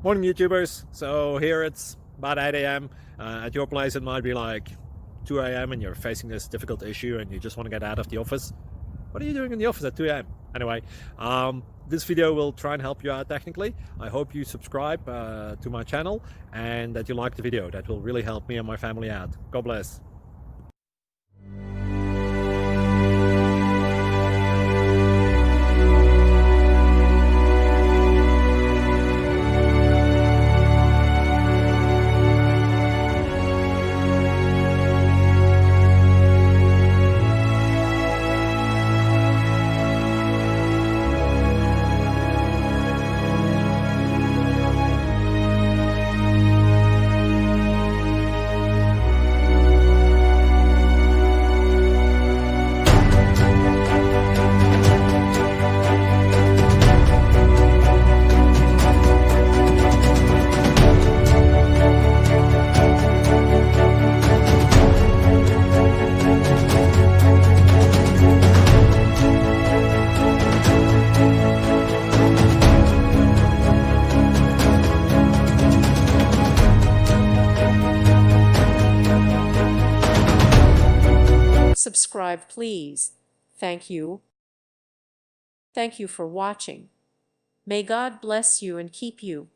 Morning YouTubers. So here it's about 8 a.m. At your place it might be like 2 a.m. and you're facing this difficult issue and you just want to get out of the office. What are you doing in the office at 2 a.m.? Anyway, this video will try and help you out technically. I hope you subscribe to my channel and that you like the video. That will really help me and my family out. God bless. Subscribe, please. Thank you. Thank you for watching. May God bless you and keep you.